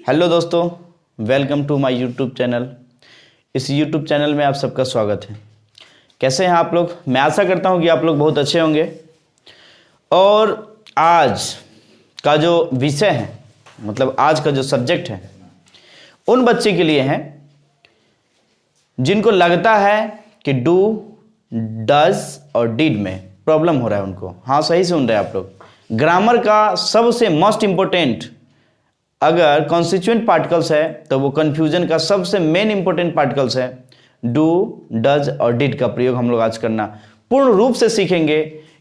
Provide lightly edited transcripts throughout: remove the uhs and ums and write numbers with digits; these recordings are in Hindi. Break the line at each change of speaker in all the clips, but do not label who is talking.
हेलो दोस्तों, welcome to my YouTube channel. इस यूट्यूब चैनल में आप सबका स्वागत है। कैसे हैं आप लोग? मैं आशा करता हूं कि आप लोग बहुत अच्छे होंगे। और आज का जो विषय है, मतलब आज का जो सब्जेक्ट है, उन बच्चे के लिए है जिनको लगता है कि डू, डज और डिड में प्रॉब्लम हो रहा है उनको। हाँ, सही सुन रहे हैं आप लोग। ग्रामर का सबसे मोस्ट इंपॉर्टेंट अगर कॉन्स्टिट्यूएंट पार्टिकल्स है तो वो कन्फ्यूजन का सबसे मेन इंपॉर्टेंट पार्टिकल्स है। डू, डज और डिड का प्रयोग हम लोग आज करना पूर्ण रूप से सीखेंगे।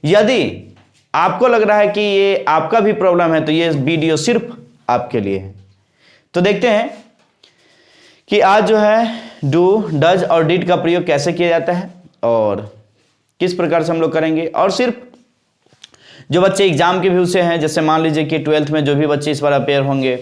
यदि आपको लग रहा है कि ये आपका भी प्रॉब्लम है तो ये वीडियो सिर्फ आपके लिए है। तो देखते हैं कि आज जो है डू, डज और डिड का प्रयोग कैसे किया जाता है और किस प्रकार से हम लोग करेंगे। और सिर्फ जो बच्चे एग्जाम के व्यू से हैं, जैसे मान लीजिए कि 12th में जो भी बच्चे इस बार अपेयर होंगे,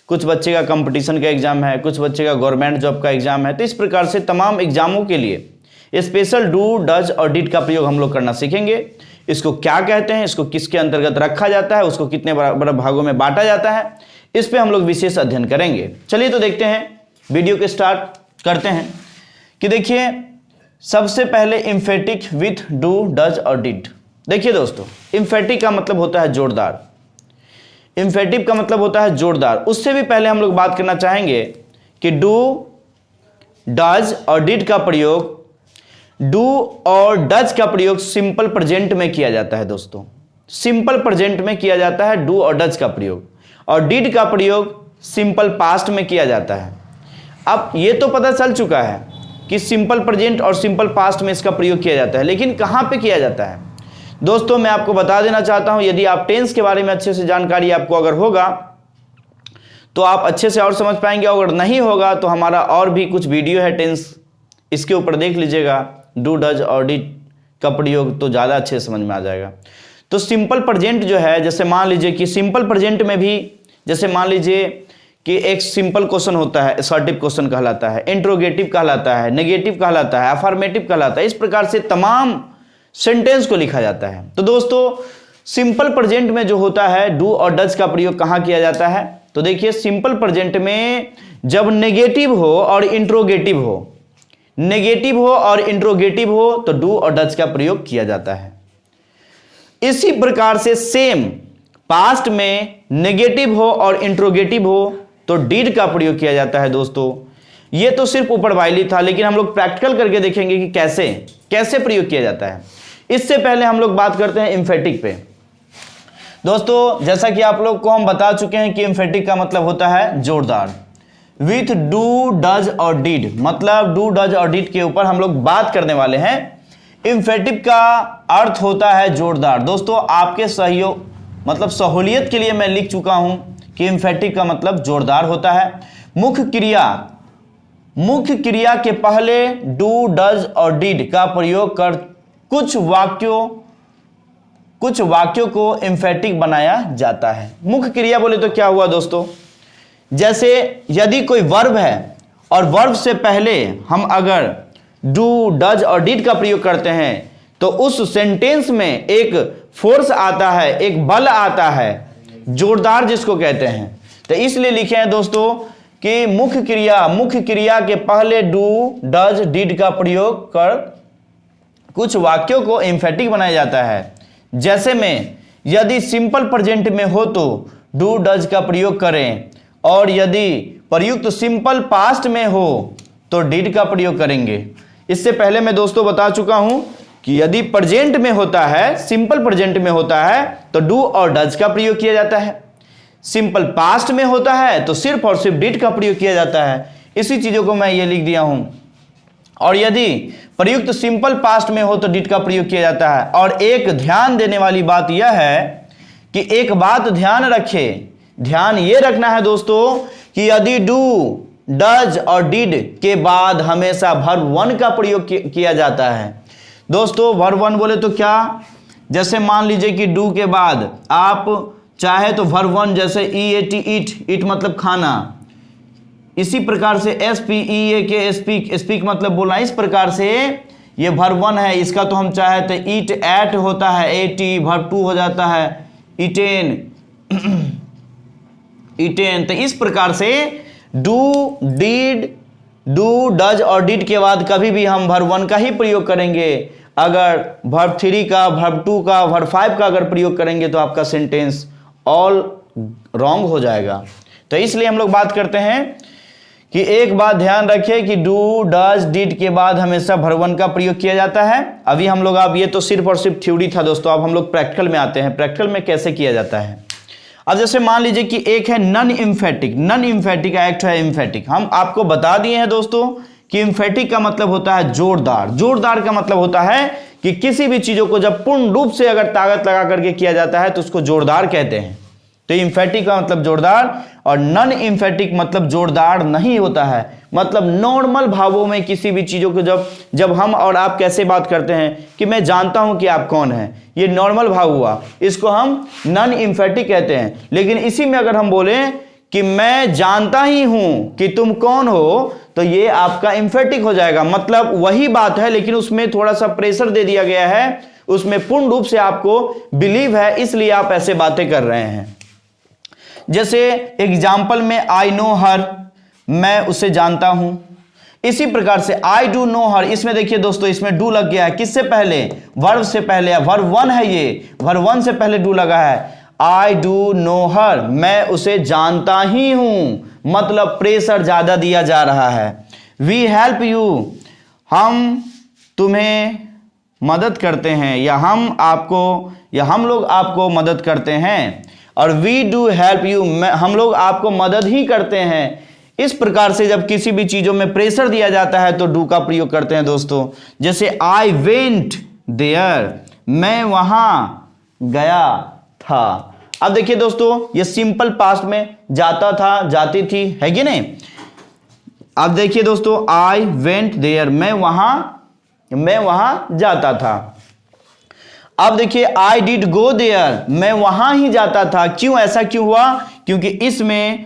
कुछ बच्चे का कंपटीशन का एग्जाम है, कुछ बच्चे का गवर्नमेंट जॉब का एग्जाम है, तो इस प्रकार से तमाम एग्जामों के लिए स्पेशल डू, डज और डिड का प्रयोग हम लोग करना सीखेंगे। इसको क्या कहते हैं, इसको किसके अंतर्गत रखा जाता है, उसको कितने बड़े भागों में बांटा जाता है, इस पर हम लोग विशेष अध्ययन करेंगे। चलिए तो देखते हैं, वीडियो के स्टार्ट करते हैं। कि देखिए, सबसे पहले एम्फेटिक विथ डू, डज और डिड। देखिए दोस्तों, एम्फेटिक का मतलब होता है जोरदार, एम्फेटिक का मतलब होता है जोरदार। उससे भी पहले हम लोग बात करना चाहेंगे कि डू, डज और डिड का प्रयोग, डू और डज का प्रयोग सिंपल प्रेजेंट में किया जाता है दोस्तों। सिंपल प्रेजेंट में किया जाता है डू और डज का प्रयोग, और डिड का प्रयोग सिंपल पास्ट में किया जाता है। अब ये तो पता चल चुका है कि सिंपल प्रेजेंट और सिंपल पास्ट में इसका प्रयोग किया जाता है, लेकिन कहां पे किया जाता है दोस्तों? मैं आपको बता देना चाहता हूं, यदि आप टेंस के बारे में अच्छे से जानकारी आपको अगर होगा तो आप अच्छे से और समझ पाएंगे। अगर नहीं होगा तो हमारा और भी कुछ वीडियो है टेंस, इसके ऊपर देख लीजिएगा, डू, डज और डिड का प्रयोग, तो ज़्यादा अच्छे से समझ में आ जाएगा। तो सिंपल प्रेजेंट जो है, जैसे मान लीजिए कि सिंपल प्रेजेंट में भी, जैसे मान लीजिए कि एक सिंपल क्वेश्चन होता है, असर्टिव क्वेश्चन कहलाता है, इंट्रोगेटिव कहलाता है, नेगेटिव कहलाता है, अफर्मेटिव कहलाता है। इस प्रकार से तमाम सेंटेंस को लिखा जाता है। तो दोस्तों, सिंपल प्रेजेंट में जो होता है डू और डज का प्रयोग कहां किया जाता है? तो देखिए, सिंपल प्रेजेंट में जब नेगेटिव हो और इंट्रोगेटिव हो, नेगेटिव हो और इंट्रोगेटिव हो तो डू और डज का प्रयोग किया जाता है। इसी प्रकार से सेम पास्ट में नेगेटिव हो और इंट्रोगेटिव हो तो डिड का प्रयोग किया जाता है दोस्तों। ये तो सिर्फ ऊपर वाली था, लेकिन हम लोग प्रैक्टिकल करके देखेंगे कि कैसे कैसे प्रयोग किया जाता है। इससे पहले हम लोग बात करते हैं एम्फेटिक पे। दोस्तों, जैसा कि आप लोग को हम बता चुके हैं कि एम्फेटिक का मतलब होता है जोरदार। विथ डू, डज और डिड, मतलब डू, डज और डिड के ऊपर हम लोग बात करने वाले हैं। एम्फेटिक का अर्थ होता है जोरदार। दोस्तों, आपके सहयोग मतलब सहूलियत के लिए मैं लिख चुका हूं कि एम्फेटिक का मतलब जोरदार होता है। मुख्य क्रिया के पहले डू, डज और डिड का प्रयोग कर कुछ वाक्यों को एम्फेटिक बनाया जाता है। मुख्य क्रिया बोले तो क्या हुआ दोस्तों? जैसे यदि कोई वर्ब है और वर्ब से पहले हम अगर डू, डज और डिड का प्रयोग करते हैं तो उस सेंटेंस में एक फोर्स आता है, एक बल आता है, जोरदार जिसको कहते हैं। तो इसलिए लिखे हैं दोस्तों कि मुख्य क्रिया के पहले डू, डज, डिड का प्रयोग कर कुछ वाक्यों को एम्फेटिक बनाया जाता है। जैसे में यदि सिंपल प्रेजेंट में हो तो डू, डज का प्रयोग करें, और यदि प्रयुक्त सिंपल पास्ट में हो तो डिड का प्रयोग करेंगे। इससे पहले मैं दोस्तों बता चुका हूं कि यदि प्रेजेंट में होता है, सिंपल प्रेजेंट में होता है तो डू और डज का प्रयोग किया जाता है। सिंपल पास्ट में होता है तो सिर्फ और सिर्फ डिड का प्रयोग किया जाता है। इसी चीजों को मैं ये लिख दिया हूं। और यदि प्रयुक्त सिंपल पास्ट में हो तो डिड का प्रयोग किया जाता है। और एक ध्यान देने वाली बात यह है कि एक बात ध्यान ये रखना है दोस्तों कि यदि डू, डज और डिड के बाद हमेशा वर्ब वन का प्रयोग किया जाता है। दोस्तों, वर्ब वन बोले तो क्या? जैसे मान लीजिए कि डू के बाद आप चाहे तो वर्ब वन, जैसे ईएटी, ईट मतलब खाना, इसी प्रकार से SPEAK स्पीक मतलब बोलना। इस प्रकार से ये वर्ब वन है, इसका तो हम चाहे तो ईट, एट होता है, एटी, वर्ब टू हो जाता है ईटेन, eaten। तो इस प्रकार से डू, डिड, डू, डज और डिड के बाद कभी भी हम वर्ब 1 का ही प्रयोग करेंगे। अगर वर्ब 3 का, वर्ब 2 का, वर्ब 5 का अगर प्रयोग करेंगे तो आपका सेंटेंस ऑल रॉन्ग हो जाएगा। तो इसलिए हम लोग बात करते हैं कि एक बात ध्यान रखें कि डू, डज, डिड के बाद हमेशा वर्ब 1 का प्रयोग किया जाता है। अभी हम लोग, अब ये तो सिर्फ और सिर्फ थ्योरी था दोस्तों, अब हम लोग प्रैक्टिकल में आते हैं। प्रैक्टिकल में कैसे किया जाता है? अब जैसे मान लीजिए कि एक है non emphatic, non emphatic act है इम्फेटिक। हम आपको बता दिए हैं दोस्तों कि इम्फेटिक का मतलब होता है जोरदार। जोरदार का मतलब होता है कि किसी भी चीजों को जब पूर्ण रूप से अगर ताकत लगा करके किया जाता है तो उसको जोरदार कहते हैं। तो इम्फेटिक का मतलब जोरदार, और नन इम्फेटिक मतलब जोरदार नहीं होता है। मतलब नॉर्मल भावों में किसी भी चीजों को जब हम और आप कैसे बात करते हैं कि मैं जानता हूं कि आप कौन हैं, ये नॉर्मल भाव हुआ, इसको हम नन इम्फेटिक कहते हैं। लेकिन इसी में अगर हम बोलें कि मैं जानता ही हूं कि तुम कौन हो, तो ये आपका इम्फेटिक हो जाएगा। मतलब वही बात है लेकिन उसमें थोड़ा सा प्रेशर दे दिया गया है, उसमें पूर्ण रूप से आपको बिलीव है, इसलिए आप ऐसे बातें कर रहे हैं। जैसे एग्जाम्पल में आई नो हर, मैं उसे जानता हूं। इसी प्रकार से आई डू नो हर, इसमें देखिए दोस्तों, इसमें डू लग गया है। किससे पहले? वर्ब से पहले। वर्ब 1 है ये, वर्ब 1 से पहले डू लगा है। आई डू नो हर, मैं उसे जानता ही हूं, मतलब प्रेशर ज्यादा दिया जा रहा है। वी हेल्प यू, हम तुम्हें मदद करते हैं, या हम आपको, या हम लोग आपको मदद करते हैं। और वी डू हेल्प यू, हम लोग आपको मदद ही करते हैं। इस प्रकार से जब किसी भी चीजों में प्रेशर दिया जाता है तो डू का प्रयोग करते हैं दोस्तों। जैसे आई वेंट देयर, मैं वहां गया था। अब देखिए दोस्तों, ये सिंपल पास्ट में जाता था, जाती थी, है कि नहीं? अब देखिए दोस्तों, आई वेंट देयर, मैं वहां जाता था। अब देखिए आई डिड गो देयर, मैं वहां ही जाता था। क्यों, ऐसा क्यों हुआ? क्योंकि इसमें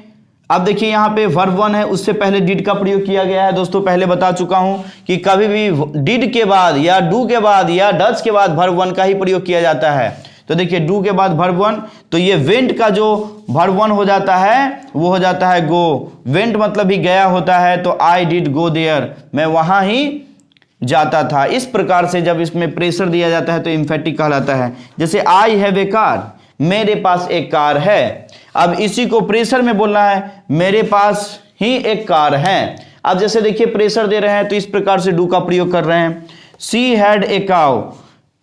अब देखिए यहां पे वर्ब 1 है, उससे पहले डिड का प्रयोग किया गया है। दोस्तों पहले बता चुका हूं कि कभी भी डिड के बाद या डू के बाद या डज के बाद वर्ब 1 का ही प्रयोग किया जाता है। तो देखिए डू के बाद वर्ब 1, तो ये वेंट का जो वर्ब 1 हो जाता है वो हो जाता है गो। वेंट मतलब ही गया होता है, तो आई डिड गो देयर, मैं वहां ही जाता था। इस प्रकार से जब इसमें प्रेशर दिया जाता है तो इम्फेटिक कहलाता है। जैसे आई हैव ए कार, मेरे पास एक कार है। अब इसी को प्रेशर में बोलना है, मेरे पास ही एक कार है। अब जैसे देखिए प्रेशर दे रहे हैं तो इस प्रकार से डू का प्रयोग कर रहे हैं। सी हैड ए काउ,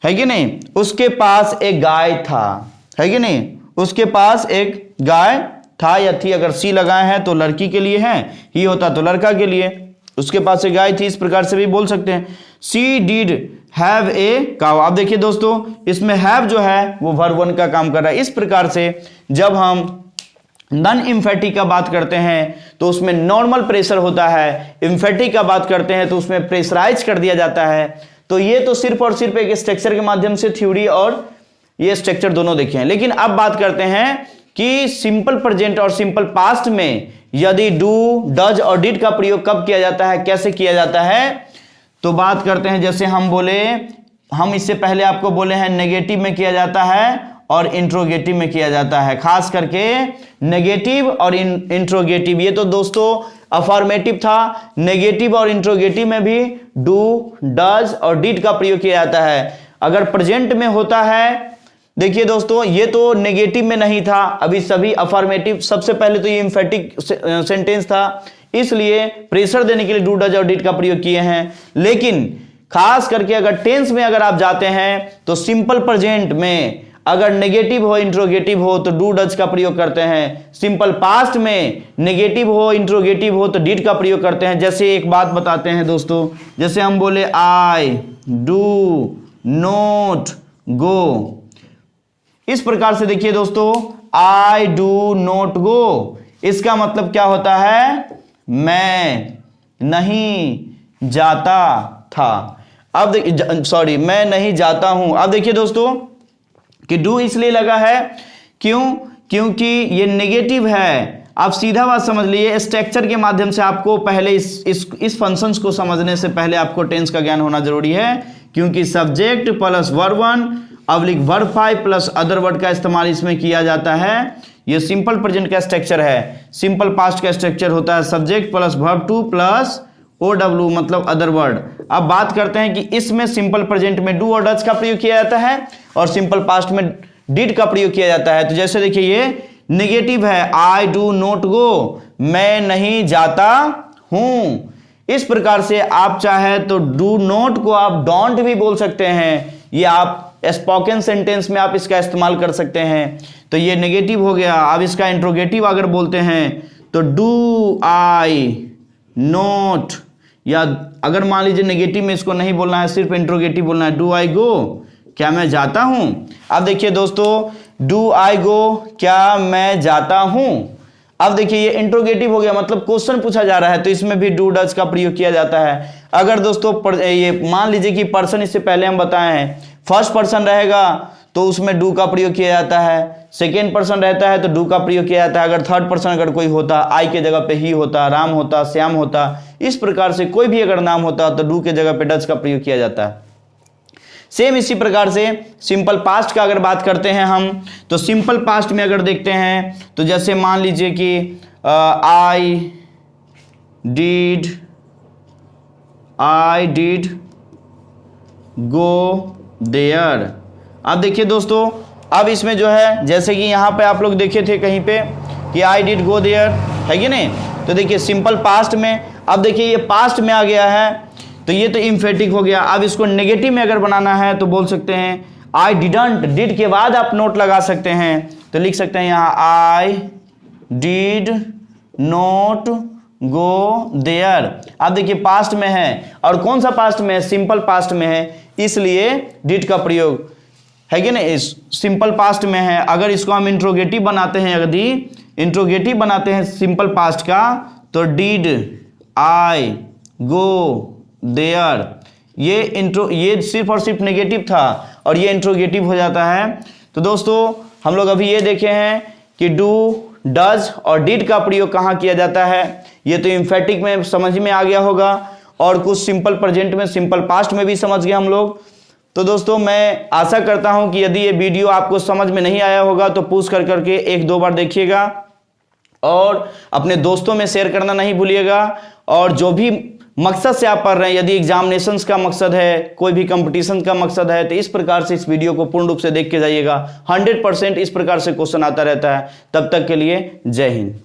है कि नहीं? उसके पास एक गाय था, है कि नहीं? उसके पास एक गाय था या थी, अगर सी लगाए हैं तो लड़की के लिए है, ही होता तो लड़का के लिए। उसके पास एक गाय थी, इस प्रकार से भी बोल सकते हैं। सी डिड हैव ए काउ। अब देखिए दोस्तों, इसमें हैव जो है वो वर्ब 1 का काम कर रहा है। इस प्रकार से जब हम नन इम्फेटिक का बात करते हैं तो उसमें नॉर्मल प्रेशर होता है, इम्फेटिक का बात करते हैं तो उसमें प्रेशराइज कर दिया जाता है। तो ये तो सिर्फ और सिर्फ एक स्ट्रक्चर के माध्यम से थ्योरी और ये स्ट्रक्चर दोनों देखे हैं। लेकिन अब बात करते हैं कि सिंपल प्रेजेंट और सिंपल पास्ट में यदि डू, डज और डिड का प्रयोग कब किया जाता है, कैसे किया जाता है, तो बात करते हैं। जैसे हम बोले, हम इससे पहले आपको बोले हैं नेगेटिव में किया जाता है और इंट्रोगेटिव में किया जाता है। खास करके नेगेटिव और इंट्रोगेटिव, ये तो दोस्तों अफर्मेटिव था। नेगेटिव और इंट्रोगेटिव में भी डू, डज और डिड का प्रयोग किया जाता है। अगर प्रेजेंट में होता है, देखिए दोस्तों ये तो नेगेटिव में नहीं था, अभी सभी अफर्मेटिव। सबसे पहले तो ये एम्फेटिक सेंटेंस था, इसलिए प्रेशर देने के लिए डू, डज और डिड का प्रयोग किए हैं। लेकिन खास करके अगर टेंस में अगर आप जाते हैं तो सिंपल प्रेजेंट में अगर नेगेटिव हो, इंट्रोगेटिव हो तो डू, डज का प्रयोग करते हैं। सिंपल पास्ट में नेगेटिव हो, इंट्रोगेटिव हो तो डिड का प्रयोग करते हैं। जैसे एक बात बताते हैं दोस्तों, जैसे हम बोले आई डू नॉट गो, इस प्रकार से देखिए दोस्तों, आई डू नॉट गो, इसका मतलब क्या होता है? मैं नहीं जाता था। अब देखिए, मैं नहीं जाता हूं। अब देखिए दोस्तों कि डू इसलिए लगा है, क्यों? क्योंकि ये नेगेटिव है। आप सीधा बात समझ लीजिए, स्ट्रक्चर के माध्यम से आपको पहले इस फंक्शंस को समझने से पहले आपको टेंस का ज्ञान होना जरूरी है। क्योंकि सब्जेक्ट प्लस वर्ब 1 अवलिक वर्ब 5 प्लस अदर वर्ड का इस्तेमाल इसमें किया जाता है। ये सिंपल प्रेजेंट का स्ट्रक्चर है। सिंपल पास्ट का स्ट्रक्चर होता है subject plus verb two plus OW मतलब अदर वर्ड। अब बात करते हैं कि इसमें सिंपल प्रेजेंट में डू और डज का प्रयोग किया जाता है और सिंपल पास्ट में डिड का प्रयोग किया जाता है। तो जैसे देखिए ये नेगेटिव है, आई डू नॉट गो, मैं नहीं जाता हूं। इस प्रकार से आप चाहे तो डू नॉट को आप डोंट भी बोल सकते हैं, ये आप स्पोकन सेंटेंस में आप इसका इस्तेमाल कर सकते हैं। तो ये नेगेटिव हो गया। अब इसका इंट्रोगेटिव अगर बोलते हैं तो डू आई नॉट, या अगर मान लीजिए नेगेटिव में इसको नहीं बोलना है, सिर्फ इंट्रोगेटिव बोलना है, डू आई गो, क्या मैं जाता हूं। अब देखिए दोस्तों, डू आई गो, क्या मैं जाता हूं। अब देखिए ये इंट्रोगेटिव हो गया, मतलब क्वेश्चन पूछा जा रहा है, तो इसमें भी डू डज का प्रयोग किया जाता है। अगर दोस्तों ये मान लीजिए कि पर्सन, इससे पहले हम बताए हैं, फर्स्ट पर्सन रहेगा तो उसमें डू का प्रयोग किया जाता है, सेकेंड पर्सन रहता है तो डू का प्रयोग किया जाता है। अगर थर्ड पर्सन अगर कोई होता, आई के जगह पे ही होता, राम होता, श्याम होता, इस प्रकार से कोई भी अगर नाम होता तो डू के जगह पे डज का प्रयोग किया जाता है। सेम इसी प्रकार से सिंपल पास्ट का अगर बात करते हैं हम, तो सिंपल पास्ट में अगर देखते हैं तो जैसे मान लीजिए कि आई डिड गो देयर। अब देखिए दोस्तों, अब इसमें जो है जैसे कि यहाँ पे आप लोग देखे थे कहीं पे कि आई डिड गो देयर, है कि नहीं। तो देखिए सिंपल पास्ट में, अब देखिए ये पास्ट में आ गया है तो ये तो इम्फेटिक हो गया। अब इसको नेगेटिव में अगर बनाना है तो बोल सकते हैं आई डिडंट, डिड के बाद आप नोट लगा सकते हैं, तो लिख सकते हैं यहाँ I did not go there. अब देखिए पास्ट में है, और कौन सा पास्ट में है, सिंपल पास्ट में है, इसलिए डिड का प्रयोग है कि नहीं, इस सिंपल पास्ट में है। अगर इसको हम इंट्रोगेटिव बनाते हैं, यदि इंट्रोगेटिव बनाते हैं सिंपल पास्ट का, तो डिड आई गो देयर, ये सिर्फ और सिर्फ नेगेटिव था और ये इंट्रोगेटिव हो जाता है। तो दोस्तों हम लोग अभी ये देखे हैं कि डू, डज और डिड का प्रयोग कहाँ किया जाता है। ये तो इम्फेटिक में समझ में आ गया होगा, और कुछ सिंपल प्रेजेंट में, सिंपल पास्ट में भी समझ गए हम लोग। तो दोस्तों मैं आशा करता हूं कि यदि ये वीडियो आपको समझ में नहीं आया होगा तो पूछ कर करके एक दो बार देखिएगा और अपने दोस्तों में शेयर करना नहीं भूलिएगा। और जो भी मकसद से आप पढ़ रहे हैं, यदि एग्जामिनेशंस का मकसद है, कोई भी कंपटीशन का मकसद है, तो इस प्रकार से इस वीडियो को पूर्ण रूप से देख के जाइएगा। 100% इस प्रकार से क्वेश्चन आता रहता है। तब तक के लिए जय हिंद।